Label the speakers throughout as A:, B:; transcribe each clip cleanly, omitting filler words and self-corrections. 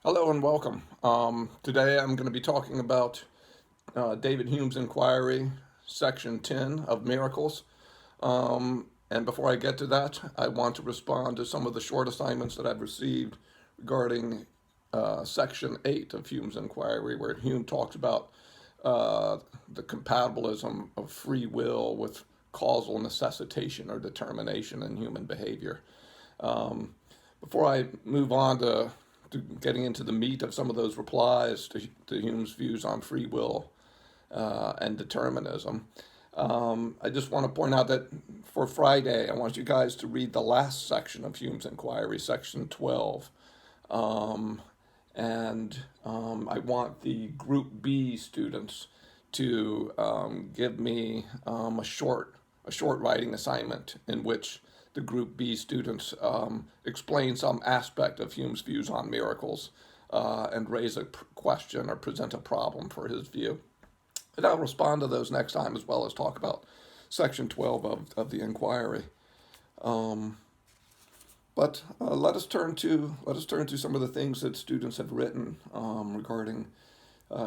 A: Hello and welcome. Today I'm going to be talking about David Hume's inquiry, section 10 of miracles. And before I get to that, I want to respond to some of the short assignments that I've received regarding section 8 of Hume's inquiry, where Hume talks about the compatibilism of free will with causal necessitation or determination in human behavior. Before I move on to getting into the meat of some of those replies to Hume's views on free will and determinism, I just want to point out that for Friday, I want you guys to read the last section of Hume's inquiry, section 12. I want the Group B students to give me a short writing assignment in which the Group B students explain some aspect of Hume's views on miracles and raise a question or present a problem for his view. And I'll respond to those next time, as well as talk about section 12 of the inquiry. But let us turn to some of the things that students have written regarding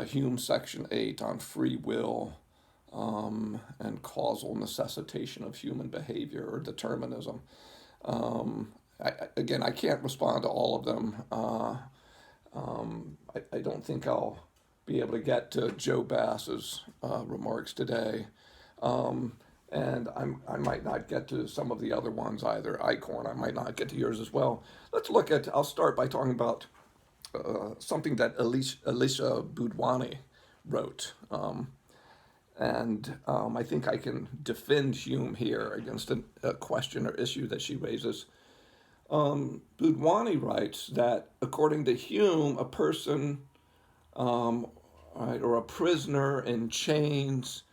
A: Hume section 8 on free will and causal necessitation of human behavior or determinism. I can't respond to all of them. I don't think I'll be able to get to Joe Bass's remarks today. And I might not get to some of the other ones either. Icorn, I might not get to yours as well. I'll start by talking about something that Alicia Boudwani wrote. I think I can defend Hume here against a question or issue that she raises. Boudwani writes that according to Hume, a person or a prisoner in chains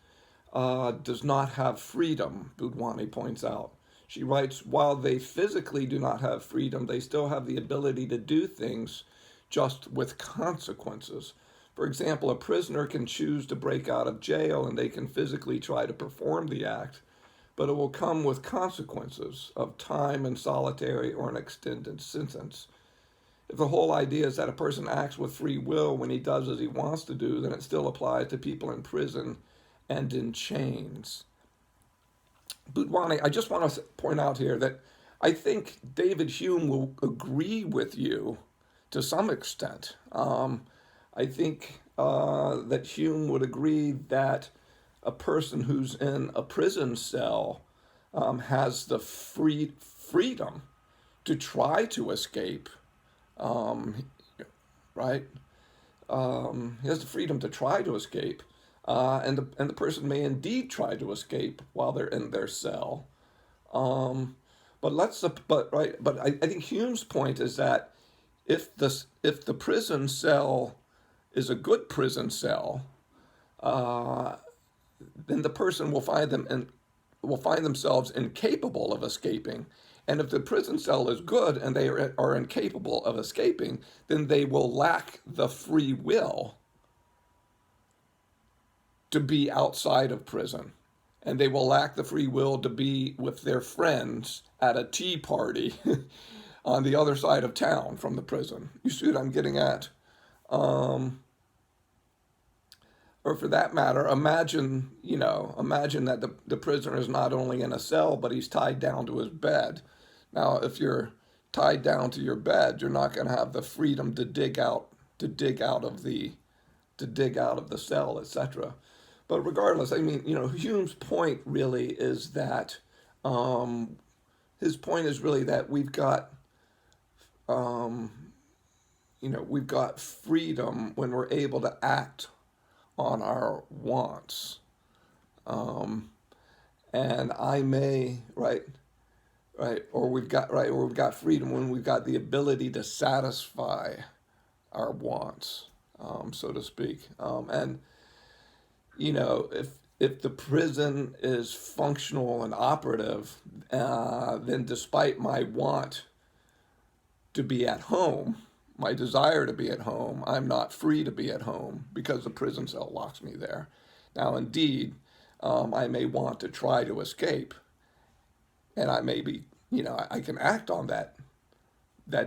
A: does not have freedom, Boudwani points out. She writes, while they physically do not have freedom, they still have the ability to do things, just with consequences. For example, a prisoner can choose to break out of jail and they can physically try to perform the act, but it will come with consequences of time in solitary or an extended sentence. If the whole idea is that a person acts with free will when he does as he wants to do, then it still applies to people in prison and in chains. Boudwani, I just want to point out here that I think David Hume will agree with you to some extent. I think that Hume would agree that a person who's in a prison cell has the freedom to try to escape, right? He has the freedom to try to escape, and the person may indeed try to escape while they're in their cell. But I think Hume's point is that if the prison cell is a good prison cell, then the person will find themselves incapable of escaping. And if the prison cell is good and they are incapable of escaping, then they will lack the free will to be outside of prison. And they will lack the free will to be with their friends at a tea party on the other side of town from the prison. You see what I'm getting at? Or for that matter, imagine that the prisoner is not only in a cell, but he's tied down to his bed. Now, if you're tied down to your bed, you're not going to have the freedom to dig out of the cell, etc. But regardless, I mean, Hume's point really is that his point is really that we've got freedom when we're able to act on our wants. And I may, or we've got freedom when we've got the ability to satisfy our wants, so to speak. And if the prison is functional and operative, then despite my want to be at home, my desire to be at home, I'm not free to be at home because the prison cell locks me there. Now, indeed, I may want to try to escape, and I may be, I can act on that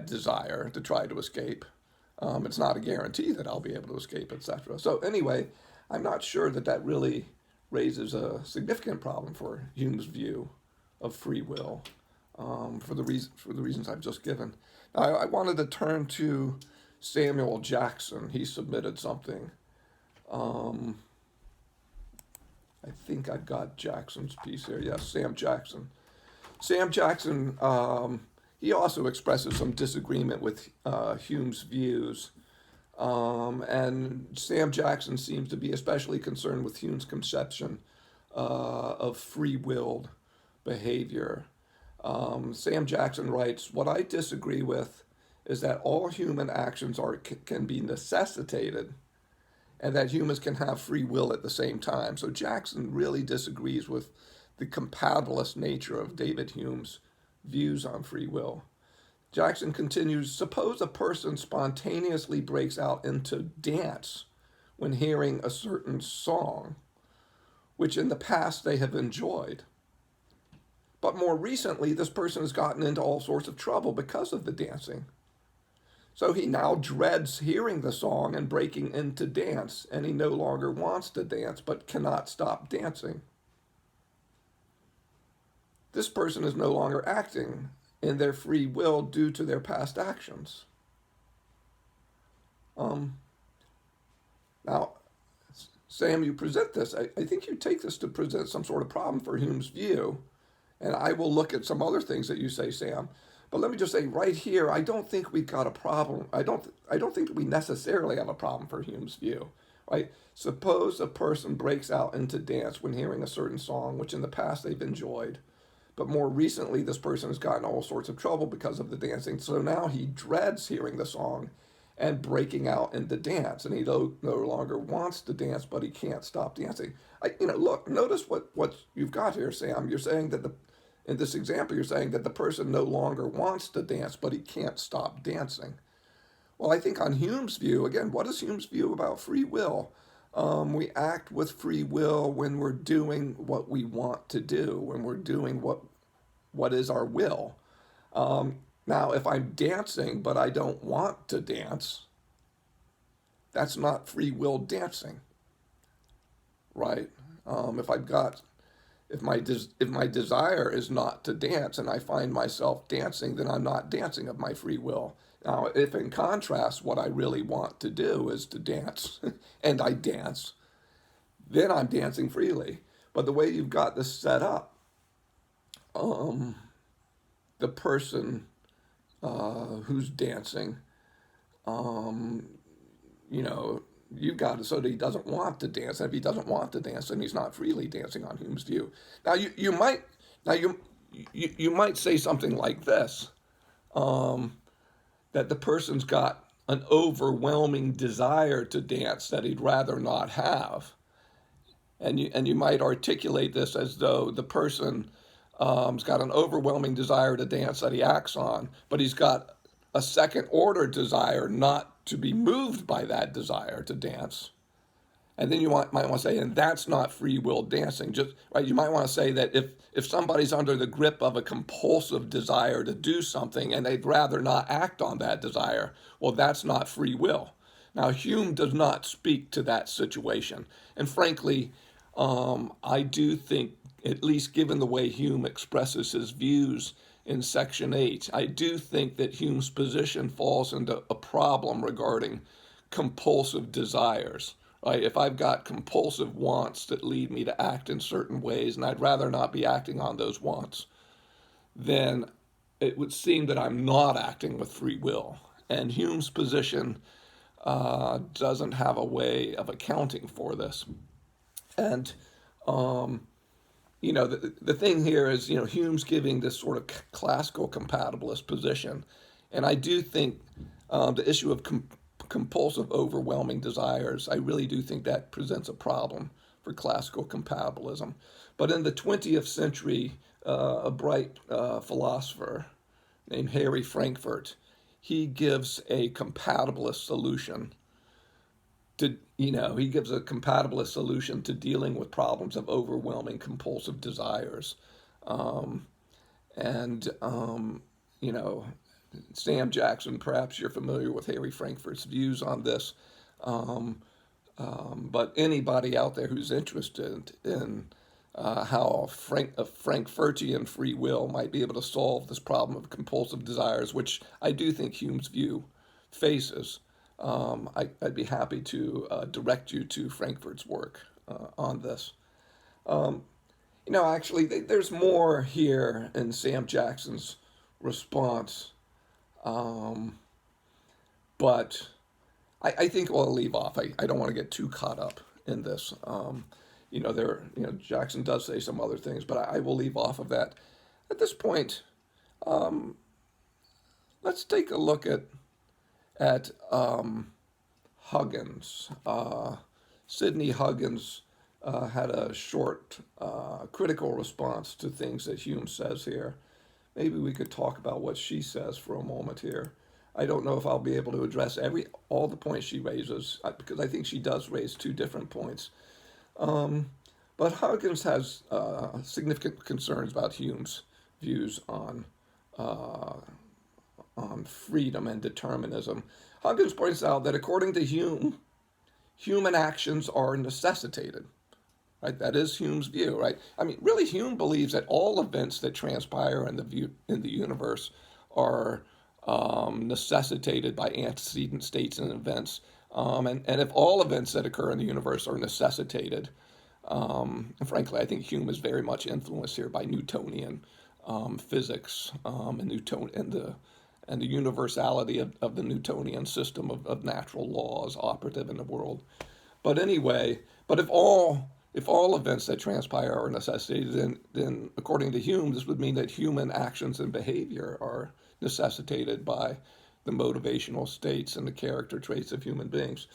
A: desire to try to escape, It's not a guarantee that I'll be able to escape, etc. So anyway, I'm not sure that that really raises a significant problem for Hume's view of free will, for the reasons I've just given. I wanted to turn to Samuel Jackson. He submitted something. Um, I think I've got Jackson's piece here. Yes, Sam Jackson. Sam Jackson, he also expresses some disagreement with Hume's views. And Sam Jackson seems to be especially concerned with Hume's conception of free willed behavior. Sam Jackson writes, "What I disagree with is that all human actions can be necessitated and that humans can have free will at the same time." So Jackson really disagrees with the compatibilist nature of David Hume's views on free will. Jackson continues, "Suppose a person spontaneously breaks out into dance when hearing a certain song, which in the past they have enjoyed. But more recently, this person has gotten into all sorts of trouble because of the dancing. So he now dreads hearing the song and breaking into dance, and he no longer wants to dance but cannot stop dancing. This person is no longer acting in their free will due to their past actions." Now, Sam, you present this. I think you take this to present some sort of problem for Hume's view, and I will look at some other things that you say, Sam. But let me just say right here, I don't think we've got a problem. I don't think we necessarily have a problem for Hume's view. Right? Suppose a person breaks out into dance when hearing a certain song, which in the past they've enjoyed. But more recently, this person has gotten all sorts of trouble because of the dancing. So now he dreads hearing the song and breaking out into dance. And he no longer wants to dance, but he can't stop dancing. Look, notice what you've got here, Sam. You're saying that in this example, you're saying that the person no longer wants to dance, but he can't stop dancing. Well, I think on Hume's view, again, what is Hume's view about free will? We act with free will when we're doing what we want to do, when we're doing what is our will. Now, if I'm dancing but I don't want to dance, that's not free will dancing, right? If my desire is not to dance and I find myself dancing, then I'm not dancing of my free will. Now, if in contrast, what I really want to do is to dance, and I dance, then I'm dancing freely. But the way you've got this set up, the person who's dancing, you've got it so that he doesn't want to dance. And if he doesn't want to dance, then he's not freely dancing on Hume's view. Now, you might say something like this. That the person's got an overwhelming desire to dance that he'd rather not have. And you might articulate this as though the person has got an overwhelming desire to dance that he acts on, but he's got a second order desire not to be moved by that desire to dance. And then you might want to say, and that's not free will dancing. Just right, you might want to say that if somebody's under the grip of a compulsive desire to do something and they'd rather not act on that desire, well, that's not free will. Now, Hume does not speak to that situation. And frankly, I do think, at least given the way Hume expresses his views in Section 8, I do think that Hume's position falls into a problem regarding compulsive desires. Right? If I've got compulsive wants that lead me to act in certain ways, and I'd rather not be acting on those wants, then it would seem that I'm not acting with free will. And Hume's position doesn't have a way of accounting for this. And, the thing here is, Hume's giving this sort of classical compatibilist position. And I do think the issue of compulsive, overwhelming desires, I really do think that presents a problem for classical compatibilism. But in the 20th century, a bright philosopher named Harry Frankfurt, he gives a compatibilist solution to dealing with problems of overwhelming compulsive desires. Sam Jackson, perhaps you're familiar with Harry Frankfurt's views on this. Um, but anybody out there who's interested in how a Frankfurtian free will might be able to solve this problem of compulsive desires, which I do think Hume's view faces, I'd be happy to direct you to Frankfurt's work on this. Um, actually, there's more here in Sam Jackson's response, um, but I think I'll leave off. I don't want to get too caught up in this. Jackson does say some other things, but I will leave off of that. At this point, um, let's take a look at Huggins. Sidney Huggins had a short critical response to things that Hume says here. Maybe we could talk about what she says for a moment here. I don't know if I'll be able to address all the points she raises because I think she does raise two different points. But Huggins has significant concerns about Hume's views on freedom and determinism. Huggins points out that according to Hume, human actions are necessitated. Right, that is Hume's view. Right, I mean, really, Hume believes that all events that transpire in the universe are necessitated by antecedent states and events. And if all events that occur in the universe are necessitated, and frankly, I think Hume is very much influenced here by Newtonian physics and the universality of the Newtonian system of natural laws operative in the world. But anyway, if all events that transpire are necessitated, then according to Hume, this would mean that human actions and behavior are necessitated by the motivational states and the character traits of human beings.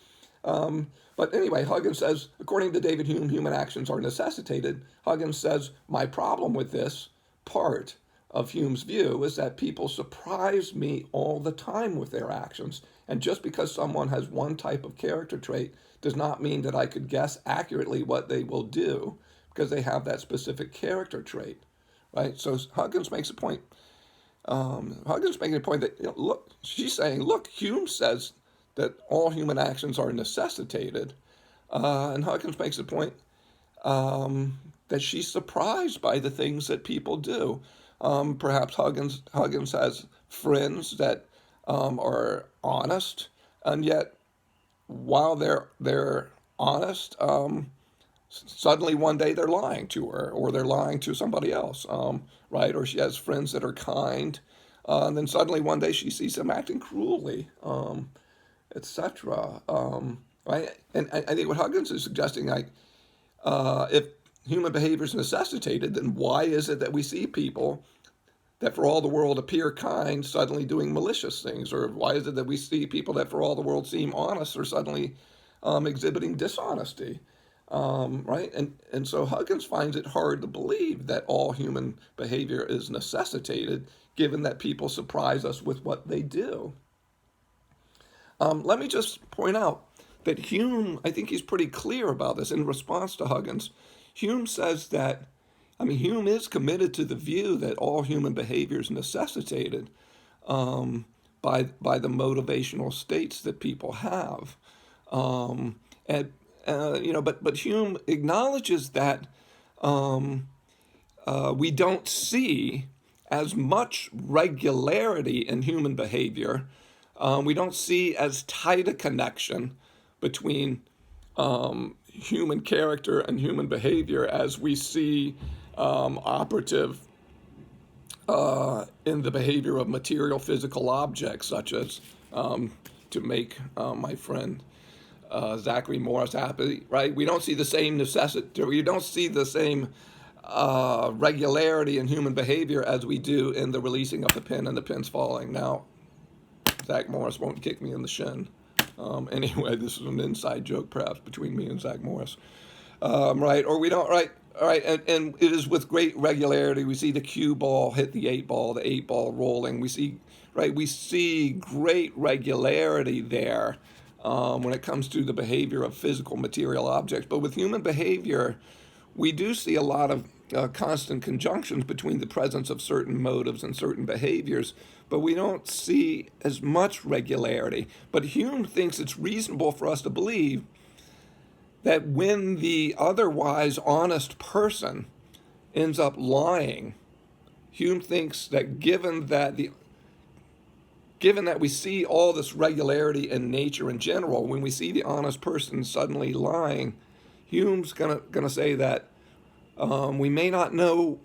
A: But anyway, Huggins says, according to David Hume, human actions are necessitated. Huggins says, my problem with this part of Hume's view is that people surprise me all the time with their actions. And just because someone has one type of character trait does not mean that I could guess accurately what they will do because they have that specific character trait, right? So Huggins makes a point. Huggins making a point that, look, she's saying, look, Hume says that all human actions are necessitated. And Huggins makes a point that she's surprised by the things that people do. Perhaps Huggins has friends that are honest, and yet while they're honest, suddenly one day they're lying to her, or they're lying to somebody else, right? Or she has friends that are kind, and then suddenly one day she sees them acting cruelly, etc. Right? And I think what Huggins is suggesting, like, if human behavior is necessitated, then why is it that we see people that for all the world appear kind suddenly doing malicious things? Or why is it that we see people that for all the world seem honest are suddenly exhibiting dishonesty? Right? And so Huggins finds it hard to believe that all human behavior is necessitated, given that people surprise us with what they do. Let me just point out that Hume, I think he's pretty clear about this in response to Huggins. Hume says that, Hume is committed to the view that all human behavior is necessitated by the motivational states that people have. But Hume acknowledges that we don't see as much regularity in human behavior. We don't see as tight a connection between human character and human behavior as we see operative in the behavior of material physical objects, such as, to make my friend Zachary Morris happy, right? We don't see the same necessity, we don't see the same regularity in human behavior as we do in the releasing of the pin and the pins falling. Now, Zach Morris won't kick me in the shin. Anyway, this is an inside joke, perhaps, between me and Zach Morris. Right? Or we don't, right? All right, and it is with great regularity. We see the cue ball hit the 8 ball, the 8 ball rolling. We see great regularity there when it comes to the behavior of physical material objects. But with human behavior, we do see a lot of constant conjunctions between the presence of certain motives and certain behaviors, but we don't see as much regularity. But Hume thinks it's reasonable for us to believe that when the otherwise honest person ends up lying, Hume thinks that given that we see all this regularity in nature in general, when we see the honest person suddenly lying, Hume's gonna say that we may not know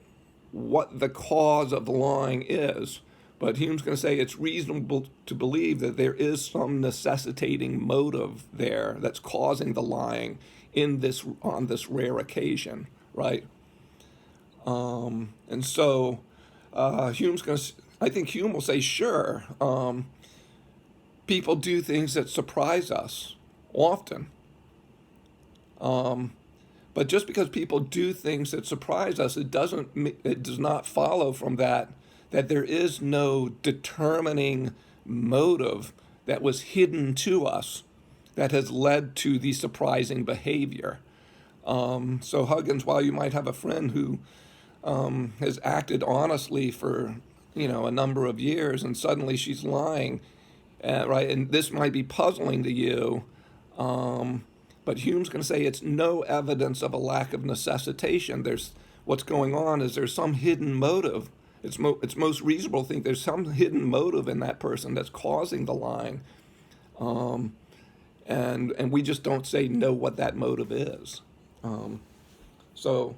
A: what the cause of the lying is, but Hume's going to say it's reasonable to believe that there is some necessitating motive there that's causing the lying on this rare occasion, right? And so I think Hume will say, sure, people do things that surprise us often. But just because people do things that surprise us, it does not follow from that there is no determining motive that was hidden to us that has led to the surprising behavior. So Huggins, while you might have a friend who has acted honestly for a number of years, and suddenly she's lying, right? And this might be puzzling to you. But Hume's going to say it's no evidence of a lack of necessitation. What's going on is there's some hidden motive. It's most reasonable to think there's some hidden motive in that person that's causing the lying, and we just don't know what that motive is. So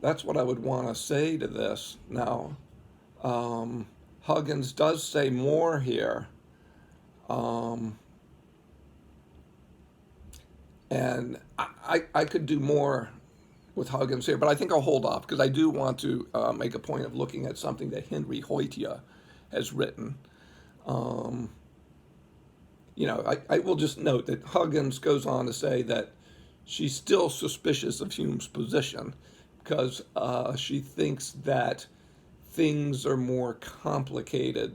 A: that's what I would want to say to this. Now, Huggins does say more here. And I could do more with Huggins here, but I think I'll hold off because I do want to make a point of looking at something that Henry Hoytia has written. I will just note that Huggins goes on to say that she's still suspicious of Hume's position because she thinks that things are more complicated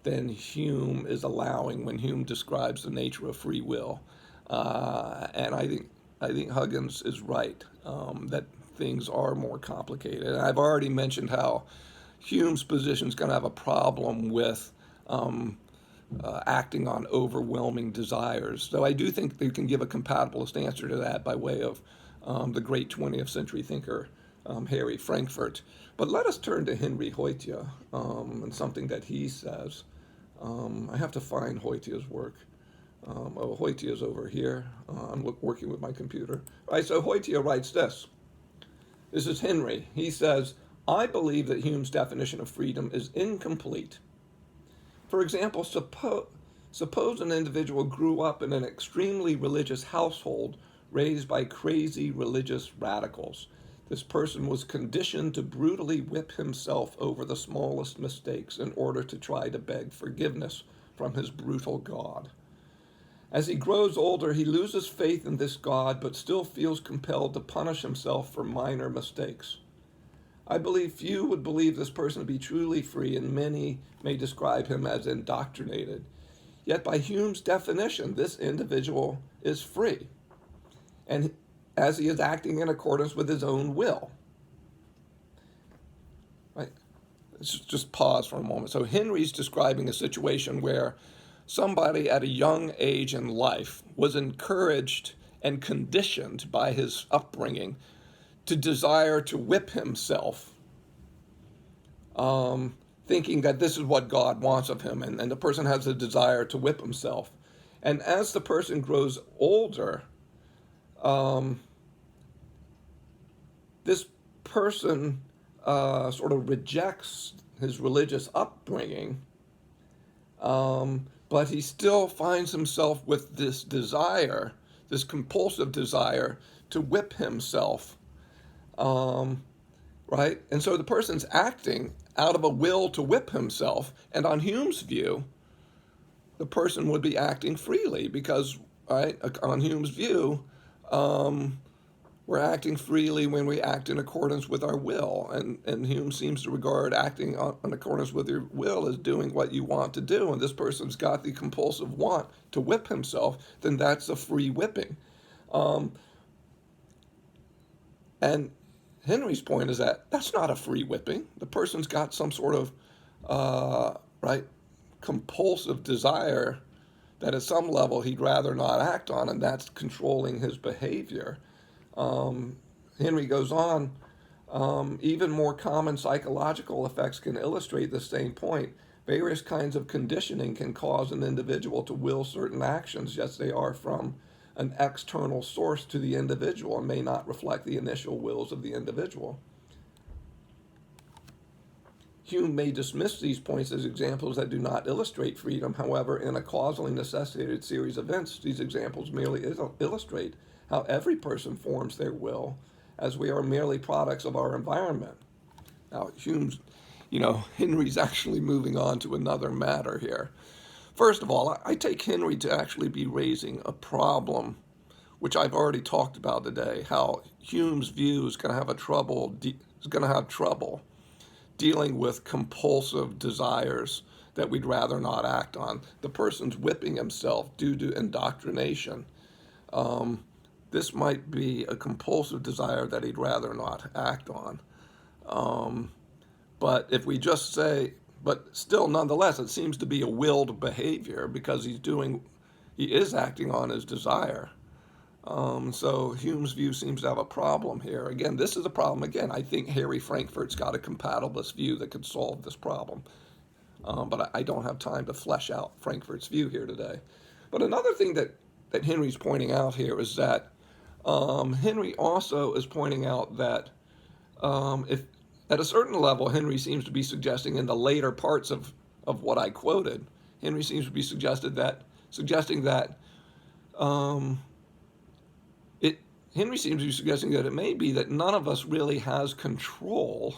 A: than Hume is allowing when Hume describes the nature of free will. And I think Huggins is right that things are more complicated. And I've already mentioned how Hume's position is going to have a problem with acting on overwhelming desires. So I do think they can give a compatibilist answer to that by way of the great 20th century thinker Harry Frankfurt. But let us turn to Henry Hoytia and something that he says. I have to find Hoytia's work. Hoytia is over here. I'm working with my computer. All right, so Hoytia writes this. This is Henry. He says, I believe that Hume's definition of freedom is incomplete. For example, suppose an individual grew up in an extremely religious household raised by crazy religious radicals. This person was conditioned to brutally whip himself over the smallest mistakes in order to try to beg forgiveness from his brutal God. As he grows older, he loses faith in this God, but still feels compelled to punish himself for minor mistakes. I believe few would believe this person to be truly free, and many may describe him as indoctrinated. Yet by Hume's definition, this individual is free, and as he is acting in accordance with his own will. Right? Let's just pause for a moment. So Henry's describing a situation where somebody at a young age in life was encouraged and conditioned by his upbringing to desire to whip himself, thinking that this is what God wants of him, and the person has a desire to whip himself. And as the person grows older, this person sort of rejects his religious upbringing, but he still finds himself with this desire, this compulsive desire to whip himself, right? And so the person's acting out of a will to whip himself, and on Hume's view, the person would be acting freely because, right, on Hume's view, we're acting freely when we act in accordance with our will. And Hume seems to regard acting in accordance with your will as doing what you want to do. And this person's got the compulsive want to whip himself, then that's a free whipping. And Henry's point is that that's not a free whipping. The person's got some sort of right compulsive desire that at some level he'd rather not act on, and that's controlling his behavior. Henry goes on, even more common psychological effects can illustrate the same point. Various kinds of conditioning can cause an individual to will certain actions, yes, they are from an external source to the individual and may not reflect the initial wills of the individual. Hume may dismiss these points as examples that do not illustrate freedom. However, in a causally necessitated series of events, these examples merely illustrate how every person forms their will, as we are merely products of our environment. Now, Henry's actually moving on to another matter here. First of all, I take Henry to actually be raising a problem, which I've already talked about today, how Hume's view is going to have trouble dealing with compulsive desires that we'd rather not act on. The person's whipping himself due to indoctrination. This might be a compulsive desire that he'd rather not act on. But if we just say, but still nonetheless, it seems to be a willed behavior because he is acting on his desire. So Hume's view seems to have a problem here. Again, this is a problem. Again, I think Harry Frankfurt's got a compatibilist view that could solve this problem. But I don't have time to flesh out Frankfurt's view here today. But another thing that Henry's pointing out here is that Henry also is pointing out that if at a certain level, Henry seems to be suggesting in the later parts of what I quoted, Henry seems to be suggesting that Henry seems to be suggesting that it may be that none of us really has control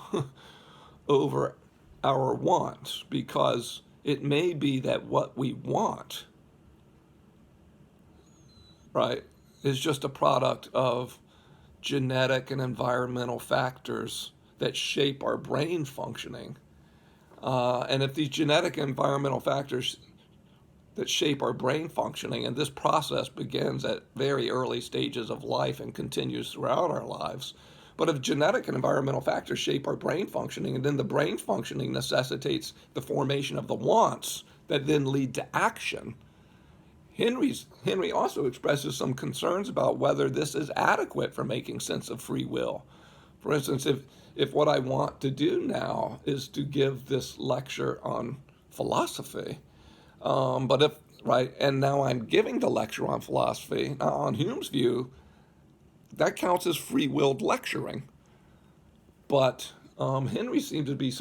A: over our wants, because it may be that what we want, right, is just a product of genetic and environmental factors that shape our brain functioning. And if these genetic and environmental factors that shape our brain functioning, and this process begins at very early stages of life and continues throughout our lives, but if genetic and environmental factors shape our brain functioning, and then the brain functioning necessitates the formation of the wants that then lead to action, Henry also expresses some concerns about whether this is adequate for making sense of free will. For instance, if what I want to do now is to give this lecture on philosophy, and now I'm giving the lecture on philosophy, now on Hume's view, that counts as free-willed lecturing. But Henry seems to be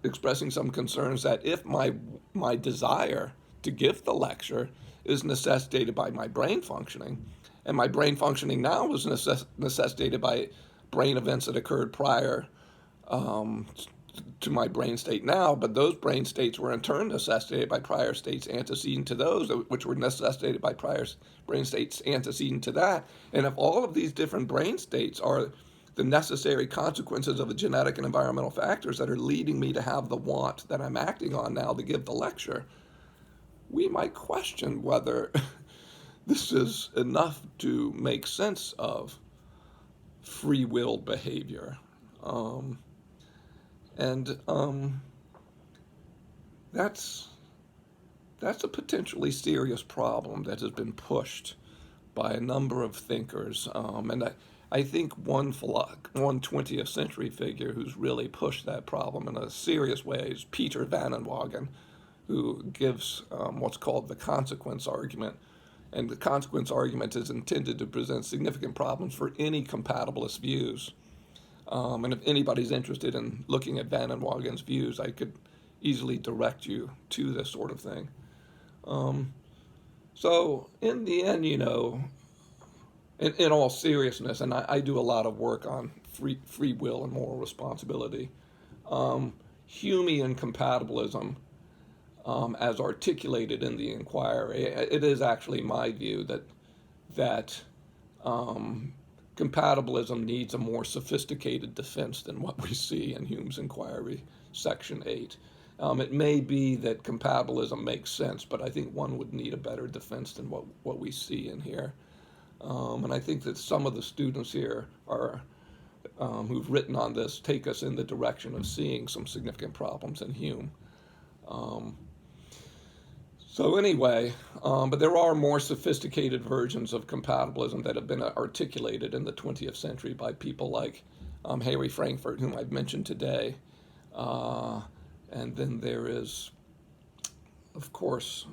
A: expressing some concerns that if my desire to give the lecture is necessitated by my brain functioning, and my brain functioning now is necessitated by brain events that occurred prior to my brain state now, but those brain states were in turn necessitated by prior states antecedent to those, which were necessitated by prior brain states antecedent to that. And if all of these different brain states are the necessary consequences of the genetic and environmental factors that are leading me to have the want that I'm acting on now to give the lecture, we might question whether this is enough to make sense of free will behavior. That's a potentially serious problem that has been pushed by a number of thinkers. And I think one 20th century figure who's really pushed that problem in a serious way is Peter Van Inwagen, who gives what's called the consequence argument. And the consequence argument is intended to present significant problems for any compatibilist views. And if anybody's interested in looking at Van Inwagen's views, I could easily direct you to this sort of thing. So in the end, in all seriousness, and I do a lot of work on free will and moral responsibility, Humean compatibilism, as articulated in the inquiry, it is actually my view that compatibilism needs a more sophisticated defense than what we see in Hume's inquiry, section 8. It may be that compatibilism makes sense, but I think one would need a better defense than what we see in here. And I think that some of the students here are who've written on this take us in the direction of seeing some significant problems in Hume. So anyway, but there are more sophisticated versions of compatibilism that have been articulated in the 20th century by people like Harry Frankfurt, whom I've mentioned today. And then there is, of course,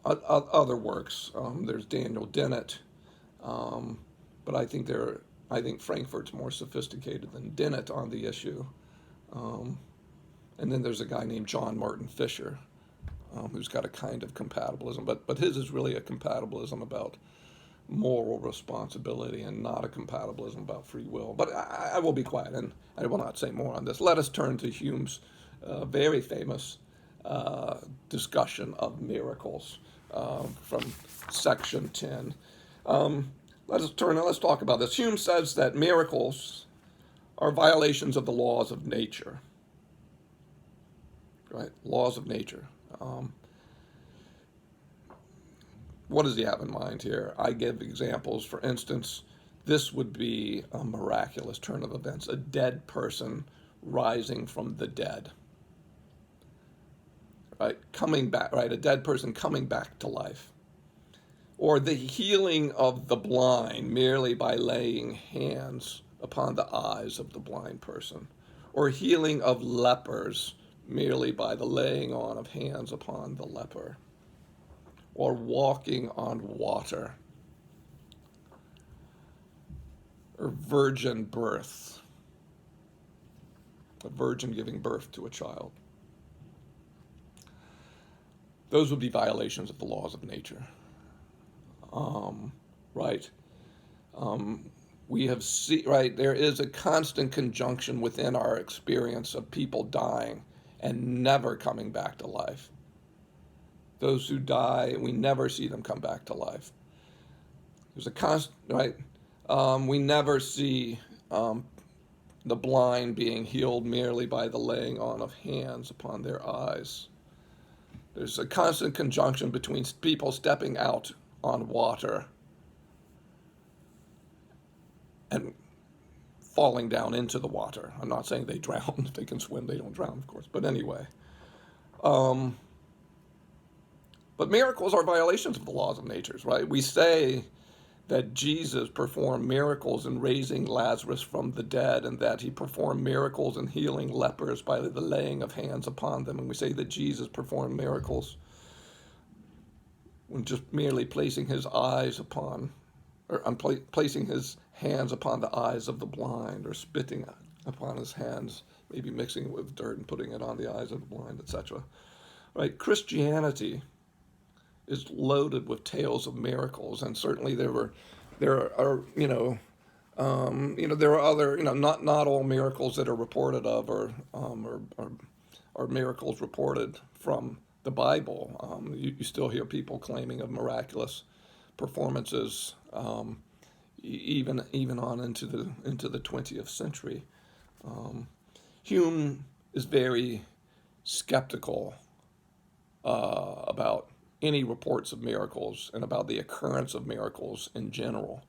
A: other works. There's Daniel Dennett, but I think Frankfurt's more sophisticated than Dennett on the issue. And then there's a guy named John Martin Fisher, who's got a kind of compatibilism, but his is really a compatibilism about moral responsibility and not a compatibilism about free will. But I will be quiet, and I will not say more on this. Let us turn to Hume's very famous discussion of miracles from section 10. Let's talk about this. Hume says that miracles are violations of the laws of nature. Right? Laws of nature. What does he have in mind here? I give examples. For instance, this would be a miraculous turn of events, a dead person rising from the dead. Right? Coming back, right? A dead person coming back to life. Or the healing of the blind merely by laying hands upon the eyes of the blind person. Or healing of lepers merely by the laying on of hands upon the leper, or walking on water, or virgin birth, a virgin giving birth to a child. Those would be violations of the laws of nature. Right? We have seen, right, there is a constant conjunction within our experience of people dying and never coming back to life. Those who die, we never see them come back to life. There's a constant, right? We never see the blind being healed merely by the laying on of hands upon their eyes. There's a constant conjunction between people stepping out on water and falling down into the water. I'm not saying they drown. If they can swim, they don't drown, of course. But anyway. But miracles are violations of the laws of nature, right? We say that Jesus performed miracles in raising Lazarus from the dead, and that he performed miracles in healing lepers by the laying of hands upon them. And we say that Jesus performed miracles when just merely placing his eyes upon, or placing his hands upon the eyes of the blind, or spitting upon his hands, maybe mixing it with dirt and putting it on the eyes of the blind, etc. Right? Christianity is loaded with tales of miracles, and certainly there are other, not all miracles that are reported of are miracles reported from the Bible. You still hear people claiming of miraculous performances, even on into the 20th century. Hume is very skeptical about any reports of miracles and about the occurrence of miracles in general.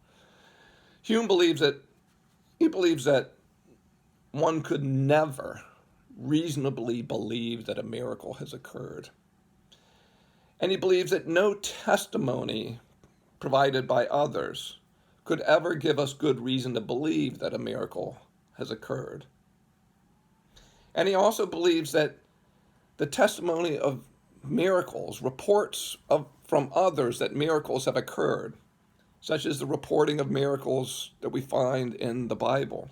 A: Hume believes that one could never reasonably believe that a miracle has occurred. And he believes that no testimony provided by others could ever give us good reason to believe that a miracle has occurred. And he also believes that the testimony of miracles, reports from others that miracles have occurred, such as the reporting of miracles that we find in the Bible.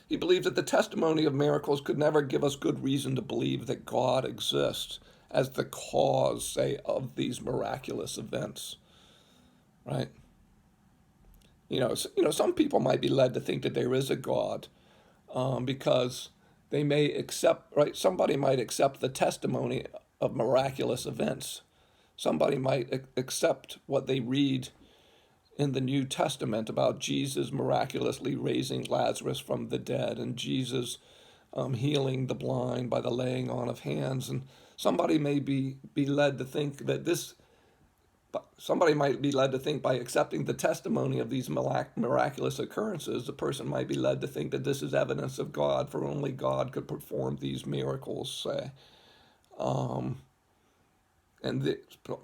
A: He believes that the testimony of miracles could never give us good reason to believe that God exists as the cause, say, of these miraculous events, right? Some people might be led to think that there is a God because they may accept, right? Somebody might accept the testimony of miraculous events. Somebody might accept what they read in the New Testament about Jesus miraculously raising Lazarus from the dead, and Jesus healing the blind by the laying on of hands. And somebody may be led to think that this But somebody might be led to think by accepting the testimony of these miraculous occurrences, the person might be led to think that this is evidence of God, for only God could perform these miracles, say. And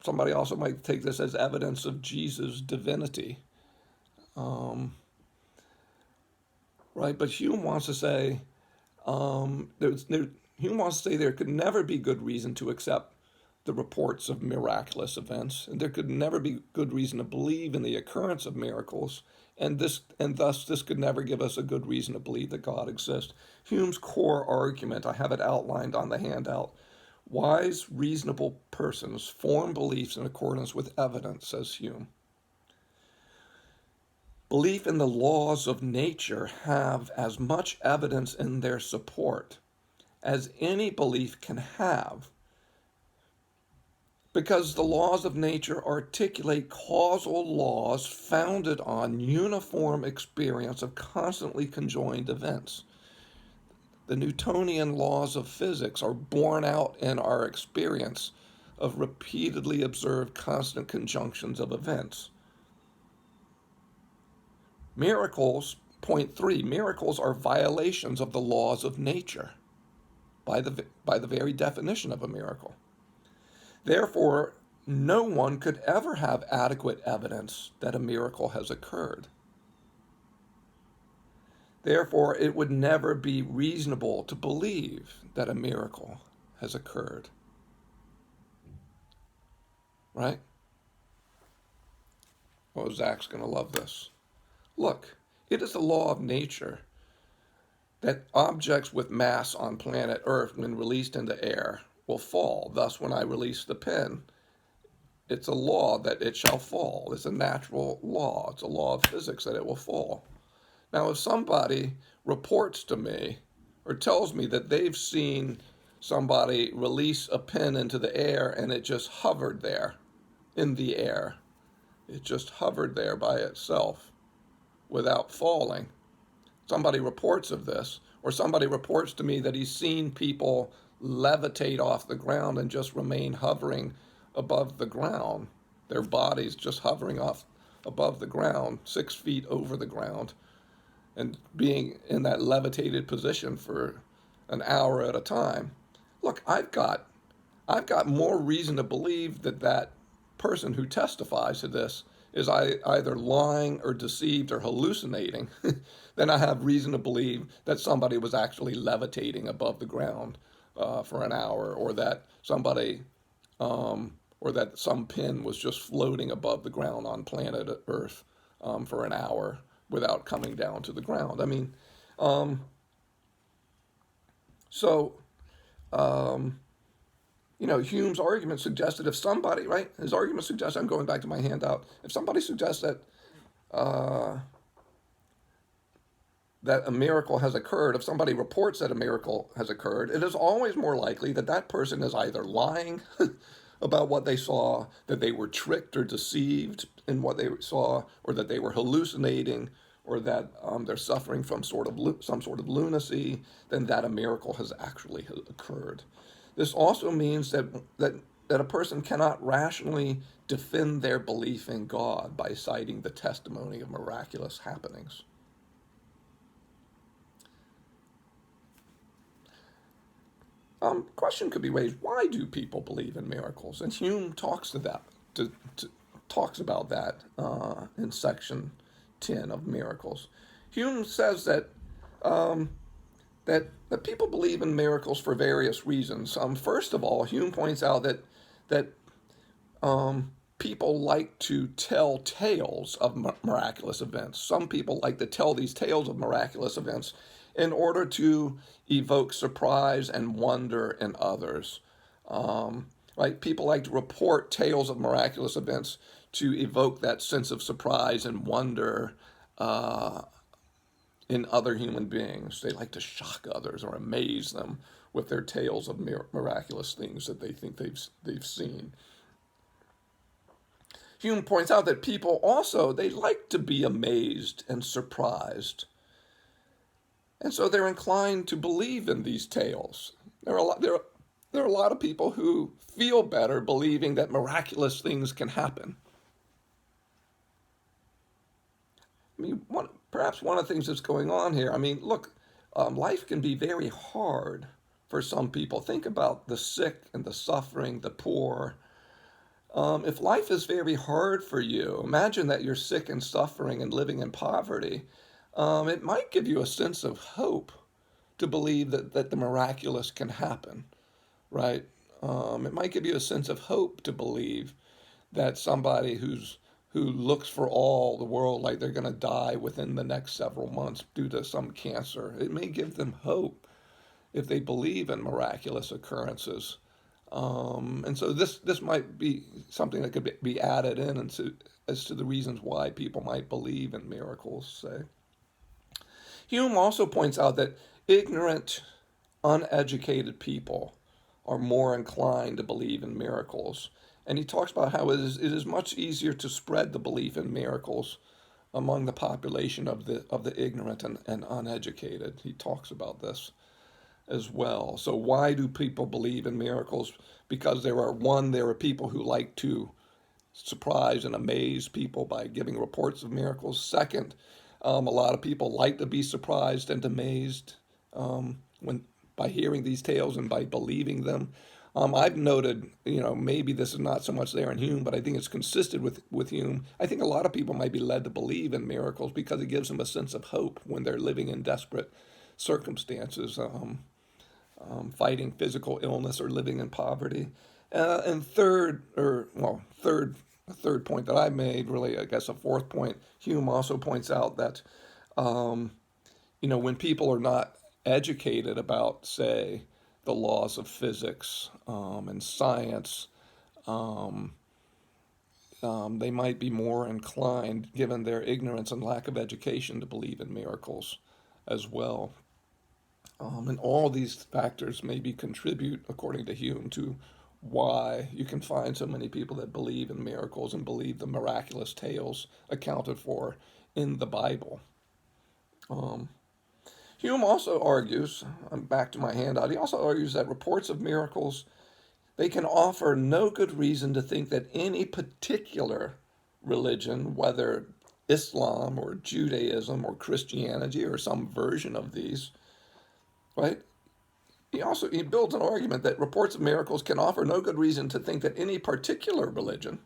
A: somebody also might take this as evidence of Jesus' divinity. Right? But Hume wants to say, Hume wants to say there could never be good reason to accept the reports of miraculous events, and there could never be good reason to believe in the occurrence of miracles, and thus this could never give us a good reason to believe that God exists. Hume's core argument, I have it outlined on the handout. Wise, reasonable persons form beliefs in accordance with evidence, says Hume. Belief in the laws of nature have as much evidence in their support as any belief can have, because the laws of nature articulate causal laws founded on uniform experience of constantly conjoined events. The Newtonian laws of physics are borne out in our experience of repeatedly observed constant conjunctions of events. Miracles, point 3, miracles are violations of the laws of nature by the very definition of a miracle. Therefore, no one could ever have adequate evidence that a miracle has occurred. Therefore, it would never be reasonable to believe that a miracle has occurred. Right? Oh, Zach's going to love this. Look, it is the law of nature that objects with mass on planet Earth, when released into air, will fall. Thus, when I release the pin, it's a law that it shall fall. It's a natural law. It's a law of physics that it will fall. Now, if somebody reports to me or tells me that they've seen somebody release a pin into the air and it just hovered there in the air, it just hovered there by itself without falling, somebody reports of this, or somebody reports to me that he's seen people levitate off the ground and just remain hovering above the ground, their bodies just hovering off above the ground, 6 feet over the ground, and being in that levitated position for an hour at a time. Look, I've got more reason to believe that that person who testifies to this is either lying or deceived or hallucinating than I have reason to believe that somebody was actually levitating above the ground for an hour, or that somebody, or that some pin was just floating above the ground on planet Earth for an hour without coming down to the ground. I mean, Hume's argument suggested if somebody, right, his argument suggests, I'm going back to my handout, if somebody suggests that that a miracle has occurred, if somebody reports that a miracle has occurred, it is always more likely that that person is either lying about what they saw, that they were tricked or deceived in what they saw, or that they were hallucinating, or that they're suffering from some sort of lunacy, than that a miracle has actually occurred. This also means that a person cannot rationally defend their belief in God by citing the testimony of miraculous happenings. Question could be raised: why do people believe in miracles? And Hume talks talks about that in section 10 of Miracles. Hume says that that people believe in miracles for various reasons. First of all, Hume points out that people like to tell tales of miraculous events. Some people like to tell these tales of miraculous events in order to evoke surprise and wonder in others. Right? People like to report tales of miraculous events to evoke that sense of surprise and wonder in other human beings. They like to shock others or amaze them with their tales of miraculous things that they think they've seen. Hume points out that people also, they like to be amazed and surprised. And so they're inclined to believe in these tales. There there are a lot of people who feel better believing that miraculous things can happen. I mean, perhaps one of the things that's going on here, I mean, look, life can be very hard for some people. Think about the sick and the suffering, the poor. If life is very hard for you, imagine that you're sick and suffering and living in poverty. It might give you a sense of hope to believe that the miraculous can happen, right? It might give you a sense of hope to believe that somebody who looks for all the world like they're going to die within the next several months due to some cancer. It may give them hope if they believe in miraculous occurrences. And so this might be something that could be added in as to the reasons why people might believe in miracles, say. Hume also points out that ignorant, uneducated people are more inclined to believe in miracles. And he talks about how it is much easier to spread the belief in miracles among the population of the ignorant and uneducated. He talks about this as well. So why do people believe in miracles? Because there are people who like to surprise and amaze people by giving reports of miracles. Second, a lot of people like to be surprised and amazed when by hearing these tales and by believing them. I've noted, maybe this is not so much there in Hume, but I think it's consistent with Hume. I think a lot of people might be led to believe in miracles because it gives them a sense of hope when they're living in desperate circumstances, fighting physical illness or living in poverty. And a third point that I made, really, I guess a fourth point, Hume also points out that, when people are not educated about, say, the laws of physics and science, they might be more inclined, given their ignorance and lack of education, to believe in miracles as well. And all these factors maybe contribute, according to Hume, to why you can find so many people that believe in miracles and believe the miraculous tales accounted for in the Bible. Hume also argues, I'm back to my handout, he also argues that reports of miracles, they can offer no good reason to think that any particular religion, whether Islam or Judaism or Christianity or some version of these, right? He builds an argument that reports of miracles can offer no good reason to think that any particular religion,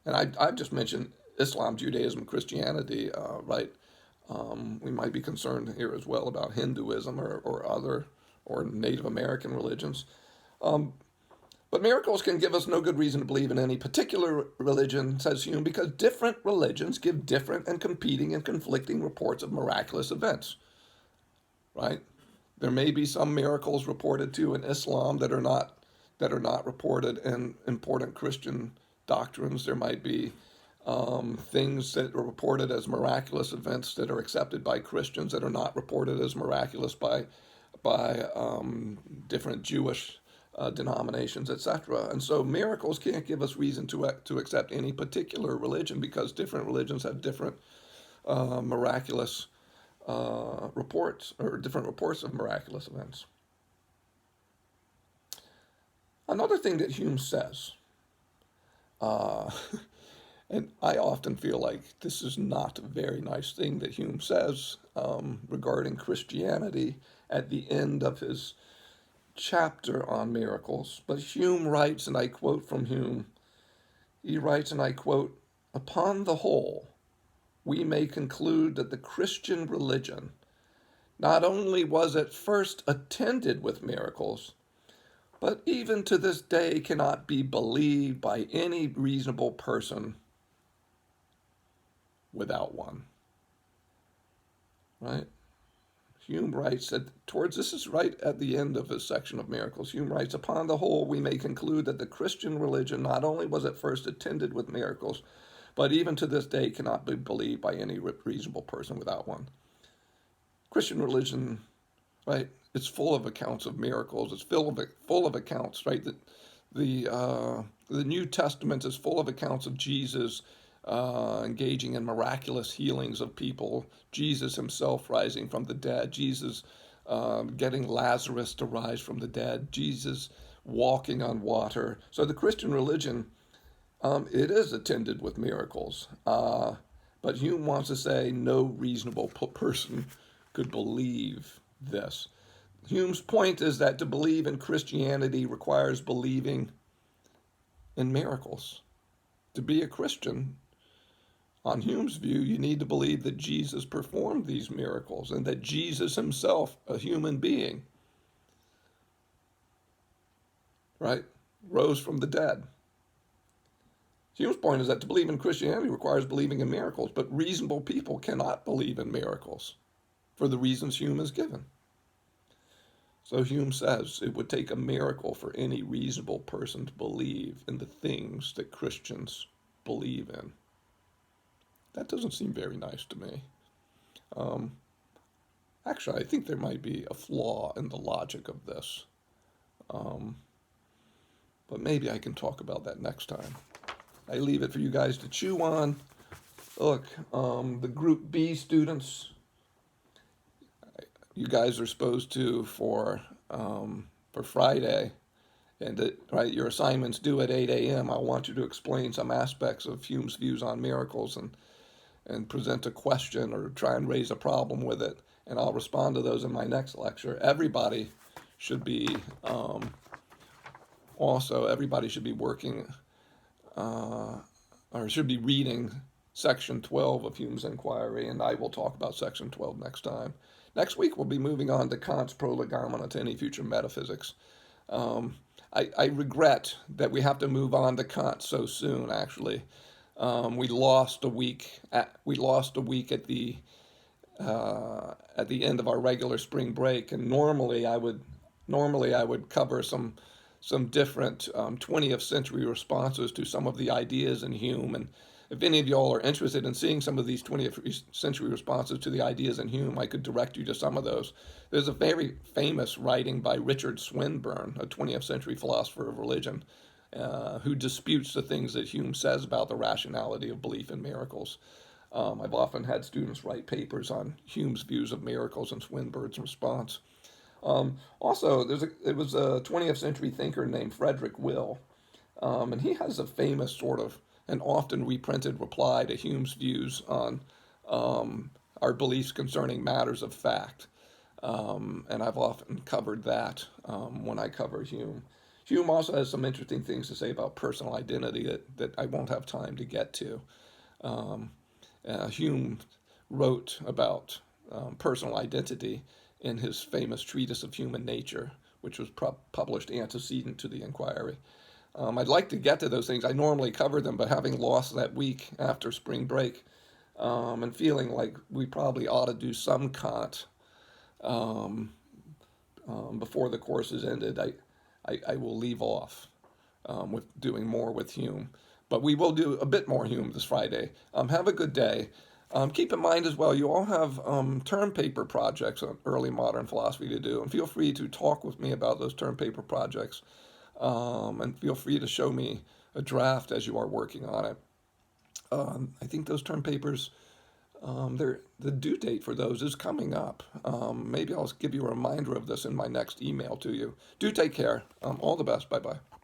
A: and I've just mentioned Islam, Judaism, Christianity, right? We might be concerned here as well about Hinduism or other or Native American religions. But miracles can give us no good reason to believe in any particular religion, says Hume, because different religions give different and competing and conflicting reports of miraculous events, right? There may be some miracles reported too in Islam that are not reported in important Christian doctrines. There might be things that are reported as miraculous events that are accepted by Christians that are not reported as miraculous by different Jewish denominations, etc. And so miracles can't give us reason to accept any particular religion because different religions have different miraculous reports or different reports of miraculous events. Another thing that Hume says, and I often feel like this is not a very nice thing that Hume says regarding Christianity at the end of his chapter on miracles. But Hume writes, and I quote from Hume, he writes, and I quote, "Upon the whole, we may conclude that the Christian religion not only was at first attended with miracles, but even to this day cannot be believed by any reasonable person without one." Right? Hume writes that this is right at the end of his section of miracles. Hume writes, "Upon the whole, we may conclude that the Christian religion not only was at first attended with miracles, but even to this day cannot be believed by any reasonable person without one." Christian religion, right, it's full of accounts of miracles. It's full of accounts, right? The New Testament is full of accounts of Jesus engaging in miraculous healings of people, Jesus himself rising from the dead, Jesus getting Lazarus to rise from the dead, Jesus walking on water. So the Christian religion, it is attended with miracles. But Hume wants to say no reasonable person could believe this. Hume's point is that to believe in Christianity requires believing in miracles. To be a Christian, on Hume's view, you need to believe that Jesus performed these miracles and that Jesus himself, a human being, right, rose from the dead. Hume's point is that to believe in Christianity requires believing in miracles, but reasonable people cannot believe in miracles for the reasons Hume has given. So Hume says it would take a miracle for any reasonable person to believe in the things that Christians believe in. That doesn't seem very nice to me. Actually, I think there might be a flaw in the logic of this. But maybe I can talk about that next time. I leave it for you guys to chew on. Look, the Group B students, you guys are supposed to, for Friday, and right, your assignment's due at 8 a.m. I want you to explain some aspects of Hume's views on miracles and present a question or try and raise a problem with it. And I'll respond to those in my next lecture. Everybody should be working or should be reading Section 12 of Hume's Inquiry, and I will talk about Section 12 next time. Next week, we'll be moving on to Kant's Prolegomena to Any Future Metaphysics. I regret that we have to move on to Kant so soon, actually. We lost a week at the end of our regular spring break, and normally I would cover some different 20th century responses to some of the ideas in Hume. And if any of y'all are interested in seeing some of these 20th century responses to the ideas in Hume, I could direct you to some of those. There's a very famous writing by Richard Swinburne, a 20th century philosopher of religion, who disputes the things that Hume says about the rationality of belief in miracles. I've often had students write papers on Hume's views of miracles and Swinburne's response. Also, there was a 20th century thinker named Frederick Will, and he has a famous sort of and often reprinted reply to Hume's views on our beliefs concerning matters of fact. And I've often covered that when I cover Hume. Hume also has some interesting things to say about personal identity that I won't have time to get to. Hume wrote about personal identity in his famous treatise of human nature, which was published antecedent to the inquiry. I'd like to get to those things. I normally cover them, but having lost that week after spring break and feeling like we probably ought to do some Kant before the course is ended, I will leave off with doing more with Hume. But we will do a bit more Hume this Friday. Have a good day. Keep in mind as well, you all have term paper projects on early modern philosophy to do, and feel free to talk with me about those term paper projects, and feel free to show me a draft as you are working on it. I think those term papers, the due date for those is coming up. Maybe I'll give you a reminder of this in my next email to you. Do take care. All the best. Bye-bye.